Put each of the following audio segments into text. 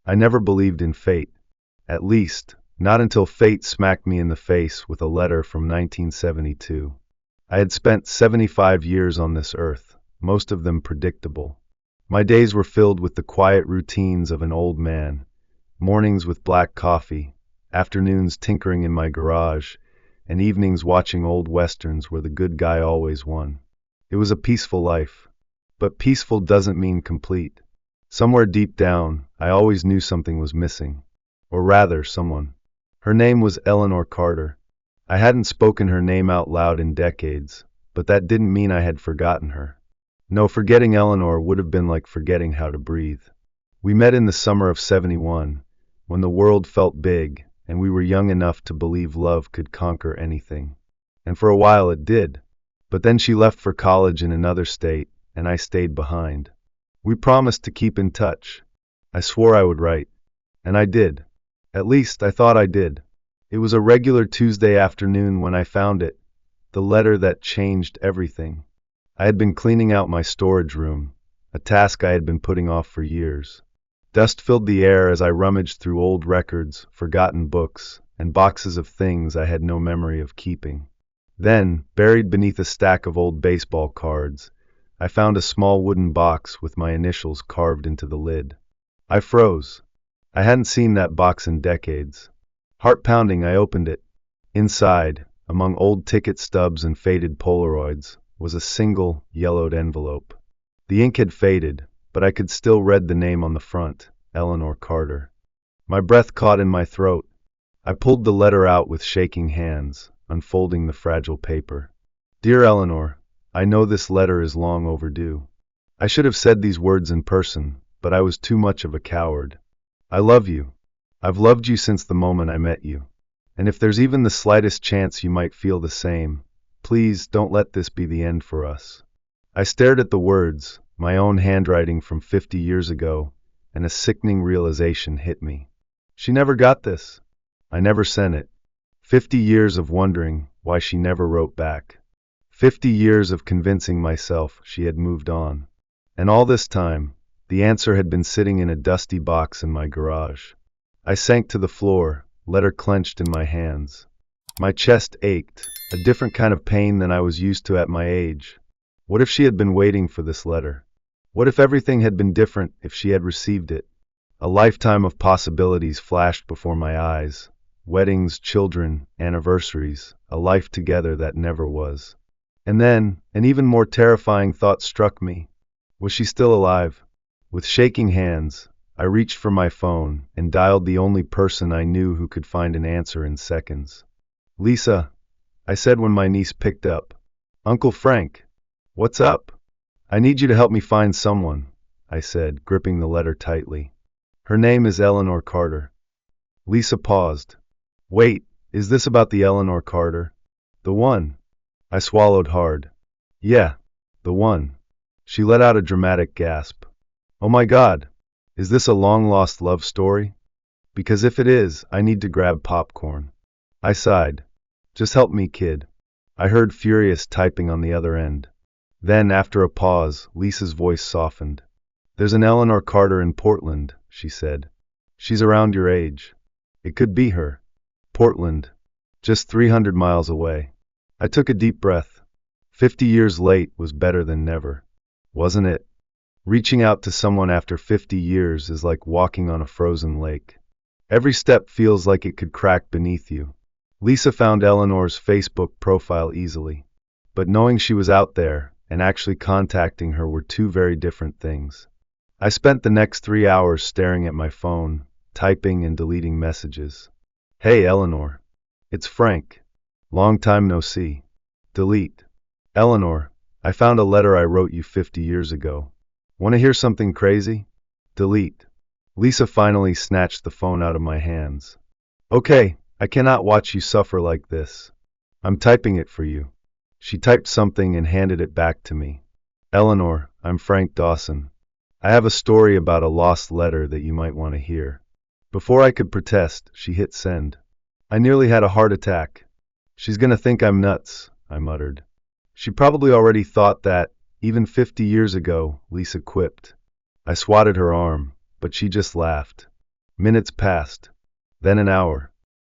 I never believed in fate. At least, not until fate smacked me in the face with a letter from 1972. I had spent 75 years on this earth, most of them predictable. My days were filled with the quiet routines of an old man, mornings with black coffee, afternoons tinkering in my garage, and evenings watching old westerns where the good guy always won. It was a peaceful life. But peaceful doesn't mean complete. Somewhere deep down, I always knew something was missing. Or rather, someone. Her name was Eleanor Carter. I hadn't spoken her name out loud in decades, but that didn't mean I had forgotten her. No, forgetting Eleanor would have been like forgetting how to breathe. We met in the summer of '71, when the world felt big, and we were young enough to believe love could conquer anything. And for a while it did. But then she left for college in another state, and I stayed behind. We promised to keep in touch. I swore I would write. And I did. At least, I thought I did. It was a regular Tuesday afternoon when I found it, the letter that changed everything. I had been cleaning out my storage room, a task I had been putting off for years. Dust filled the air as I rummaged through old records, forgotten books, and boxes of things I had no memory of keeping. Then, buried beneath a stack of old baseball cards, I found a small wooden box with my initials carved into the lid. I froze. I hadn't seen that box in decades. Heart pounding, I opened it. Inside, among old ticket stubs and faded Polaroids, was a single, yellowed envelope. The ink had faded, but I could still read the name on the front, Eleanor Carter. My breath caught in my throat. I pulled the letter out with shaking hands, unfolding the fragile paper. Dear Eleanor, I know this letter is long overdue. I should have said these words in person, but I was too much of a coward. I love you. I've loved you since the moment I met you. And if there's even the slightest chance you might feel the same, please don't let this be the end for us. I stared at the words, my own handwriting from 50 years ago, and a sickening realization hit me. She never got this. I never sent it. 50 years of wondering why she never wrote back. 50 years of convincing myself she had moved on. And all this time, the answer had been sitting in a dusty box in my garage. I sank to the floor, letter clenched in my hands. My chest ached, a different kind of pain than I was used to at my age. What if she had been waiting for this letter? What if everything had been different if she had received it? A lifetime of possibilities flashed before my eyes. Weddings, children, anniversaries, a life together that never was. And then, an even more terrifying thought struck me. Was she still alive? With shaking hands, I reached for my phone and dialed the only person I knew who could find an answer in seconds. Lisa, I said when my niece picked up. Uncle Frank, what's up? I need you to help me find someone, I said, gripping the letter tightly. Her name is Eleanor Carter. Lisa paused. Wait, is this about the Eleanor Carter? The one? I swallowed hard. Yeah, the one. She let out a dramatic gasp. Oh my God, is this a long-lost love story? Because if it is, I need to grab popcorn. I sighed. Just help me, kid. I heard furious typing on the other end. Then, after a pause, Lisa's voice softened. There's an Eleanor Carter in Portland, she said. She's around your age. It could be her. Portland. Just 300 miles away. I took a deep breath. 50 years late was better than never. Wasn't it? Reaching out to someone after 50 years is like walking on a frozen lake. Every step feels like it could crack beneath you. Lisa found Eleanor's Facebook profile easily. But knowing she was out there and actually contacting her were two very different things. I spent the next 3 hours staring at my phone, typing and deleting messages. Hey, Eleanor. It's Frank. Long time no see. Delete. Eleanor, I found a letter I wrote you 50 years ago. Want to hear something crazy? Delete. Lisa finally snatched the phone out of my hands. Okay, I cannot watch you suffer like this. I'm typing it for you. She typed something and handed it back to me. Eleanor, I'm Frank Dawson. I have a story about a lost letter that you might want to hear. Before I could protest, she hit send. I nearly had a heart attack. She's gonna think I'm nuts, I muttered. She probably already thought that, even 50 years ago, Lisa quipped. I swatted her arm, but she just laughed. Minutes passed. Then an hour.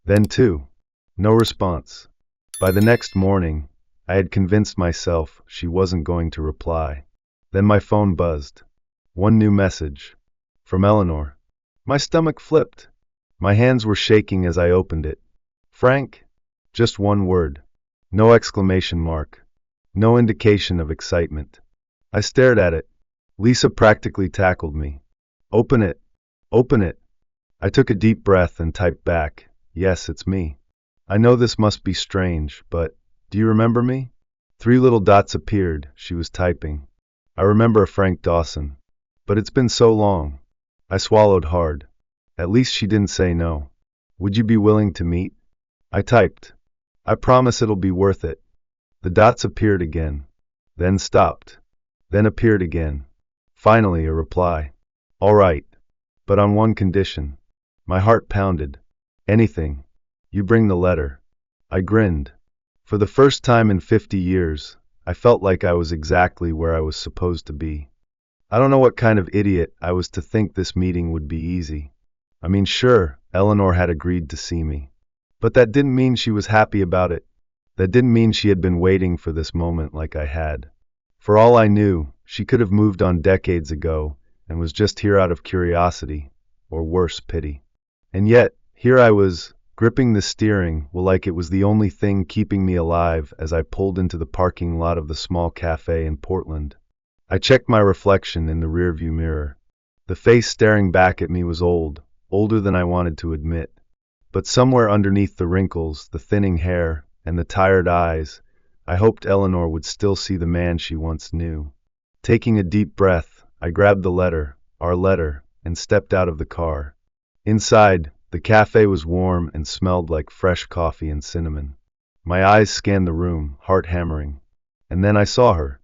Then two. No response. By the next morning, I had convinced myself she wasn't going to reply. Then my phone buzzed. One new message. From Eleanor. My stomach flipped. My hands were shaking as I opened it. Frank? Just one word. No exclamation mark. No indication of excitement. I stared at it. Lisa practically tackled me. Open it. Open it. I took a deep breath and typed back, yes, it's me. I know this must be strange, but do you remember me? 3 little dots appeared, she was typing. I remember a Frank Dawson. But it's been so long. I swallowed hard. At least she didn't say no. Would you be willing to meet? I typed. I promise it'll be worth it. The dots appeared again. Then stopped. Then appeared again. Finally, a reply. All right. But on one condition. My heart pounded. Anything. You bring the letter. I grinned. For the first time in 50 years, I felt like I was exactly where I was supposed to be. I don't know what kind of idiot I was to think this meeting would be easy. I mean, sure, Eleanor had agreed to see me. But that didn't mean she was happy about it. That didn't mean she had been waiting for this moment like I had. For all I knew, she could have moved on decades ago and was just here out of curiosity, or worse, pity. And yet, here I was, gripping the steering wheel like it was the only thing keeping me alive as I pulled into the parking lot of the small cafe in Portland. I checked my reflection in the rearview mirror. The face staring back at me was old, older than I wanted to admit. But somewhere underneath the wrinkles, the thinning hair, and the tired eyes, I hoped Eleanor would still see the man she once knew. Taking a deep breath, I grabbed the letter, our letter, and stepped out of the car. Inside, the cafe was warm and smelled like fresh coffee and cinnamon. My eyes scanned the room, heart hammering. And then I saw her.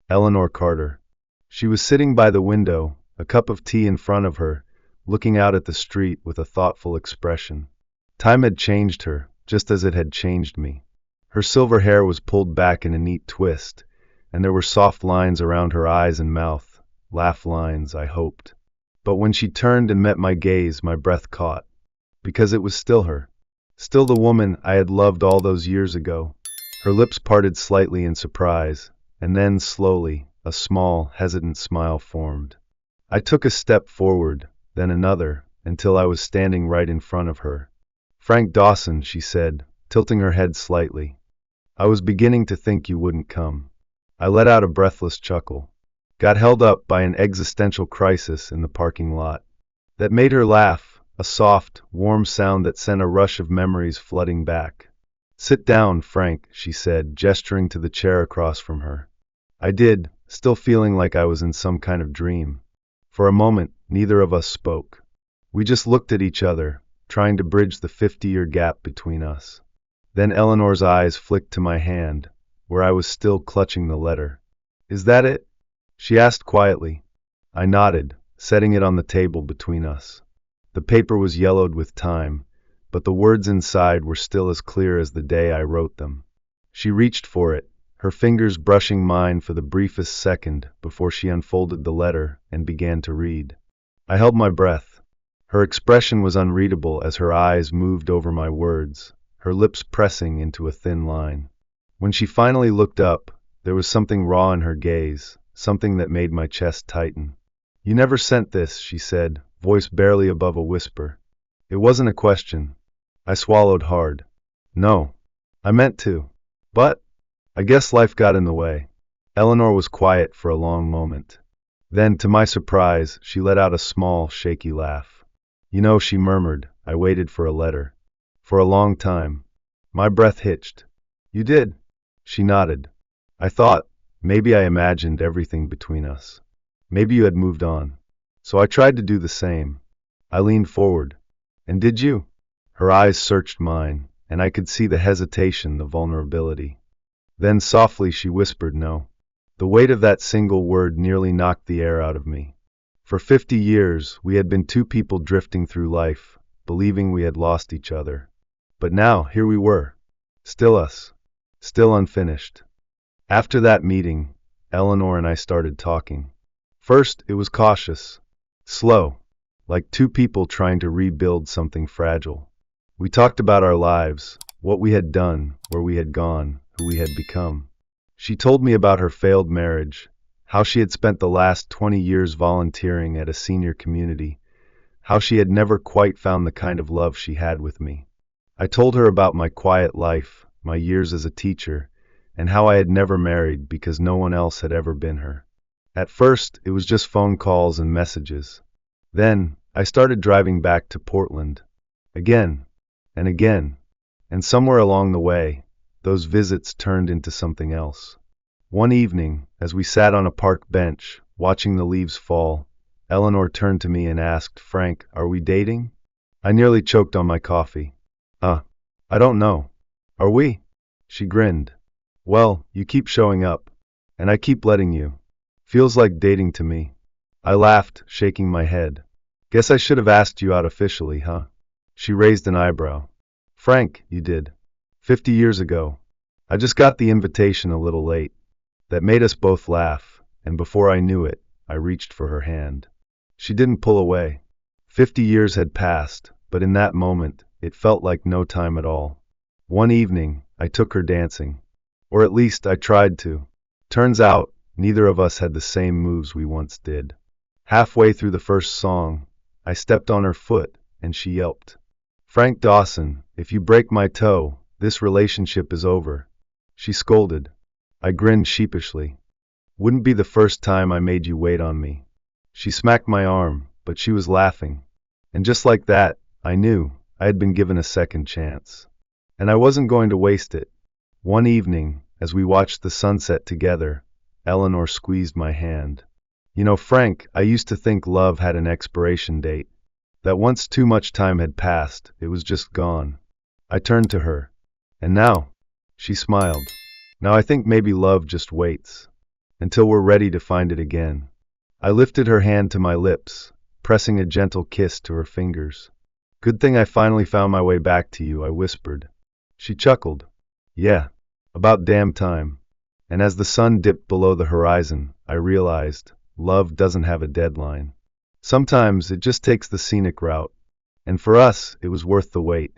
Eleanor Carter. She was sitting by the window, a cup of tea in front of her, looking out at the street with a thoughtful expression. Time had changed her, just as it had changed me. Her silver hair was pulled back in a neat twist, and there were soft lines around her eyes and mouth, laugh lines, I hoped. But when she turned and met my gaze, my breath caught. Because it was still her. Still the woman I had loved all those years ago. Her lips parted slightly in surprise, and then, slowly, a small, hesitant smile formed. I took a step forward, then another, until I was standing right in front of her. Frank Dawson, she said, tilting her head slightly. I was beginning to think you wouldn't come. I let out a breathless chuckle. Got held up by an existential crisis in the parking lot. That made her laugh, a soft, warm sound that sent a rush of memories flooding back. Sit down, Frank, she said, gesturing to the chair across from her. I did, still feeling like I was in some kind of dream. For a moment, neither of us spoke. We just looked at each other, trying to bridge the 50-year gap between us. Then Eleanor's eyes flicked to my hand, where I was still clutching the letter. Is that it? She asked quietly. I nodded, setting it on the table between us. The paper was yellowed with time, but the words inside were still as clear as the day I wrote them. She reached for it, her fingers brushing mine for the briefest second before she unfolded the letter and began to read. I held my breath. Her expression was unreadable as her eyes moved over my words, her lips pressing into a thin line. When she finally looked up, there was something raw in her gaze, something that made my chest tighten. You never sent this, she said, voice barely above a whisper. It wasn't a question. I swallowed hard. No. I meant to. But I guess life got in the way. Eleanor was quiet for a long moment. Then, to my surprise, she let out a small, shaky laugh. You know, she murmured, I waited for a letter. For a long time. My breath hitched. You did? She nodded. I thought, maybe I imagined everything between us. Maybe you had moved on. So I tried to do the same. I leaned forward. And did you? Her eyes searched mine, and I could see the hesitation, the vulnerability. Then softly she whispered no. The weight of that single word nearly knocked the air out of me. For 50 years, we had been two people drifting through life, believing we had lost each other. But now, here we were. Still us. Still unfinished. After that meeting, Eleanor and I started talking. First, it was cautious. Slow. like two people trying to rebuild something fragile. We talked about our lives, what we had done, where we had gone, who we had become. She told me about her failed marriage, how she had spent the last 20 years volunteering at a senior community, how she had never quite found the kind of love she had with me. I told her about my quiet life, my years as a teacher, and how I had never married because no one else had ever been her. At first, it was just phone calls and messages. Then, I started driving back to Portland. Again, and again, and somewhere along the way, those visits turned into something else. One evening, as we sat on a park bench, watching the leaves fall, Eleanor turned to me and asked, "Frank, are we dating?" I nearly choked on my coffee. I don't know. Are we? She grinned. Well, you keep showing up, and I keep letting you. Feels like dating to me. I laughed, shaking my head. Guess I should have asked you out officially, huh? She raised an eyebrow. Frank, you did. 50 years ago. I just got the invitation a little late. That made us both laugh, and before I knew it, I reached for her hand. She didn't pull away. 50 years had passed, but in that moment, it felt like no time at all. One evening, I took her dancing. Or at least I tried to. Turns out, neither of us had the same moves we once did. Halfway through the first song, I stepped on her foot, and she yelped. Frank Dawson, if you break my toe, this relationship is over. She scolded. I grinned sheepishly. Wouldn't be the first time I made you wait on me. She smacked my arm, but she was laughing. And just like that, I knew I had been given a second chance. And I wasn't going to waste it. One evening, as we watched the sunset together, Eleanor squeezed my hand. You know, Frank, I used to think love had an expiration date. That once too much time had passed, it was just gone. I turned to her. And now? She smiled. Now I think maybe love just waits. Until we're ready to find it again. I lifted her hand to my lips, pressing a gentle kiss to her fingers. Good thing I finally found my way back to you, I whispered. She chuckled. Yeah, about damn time. And as the sun dipped below the horizon, I realized, love doesn't have a deadline. Sometimes it just takes the scenic route. And for us, it was worth the wait.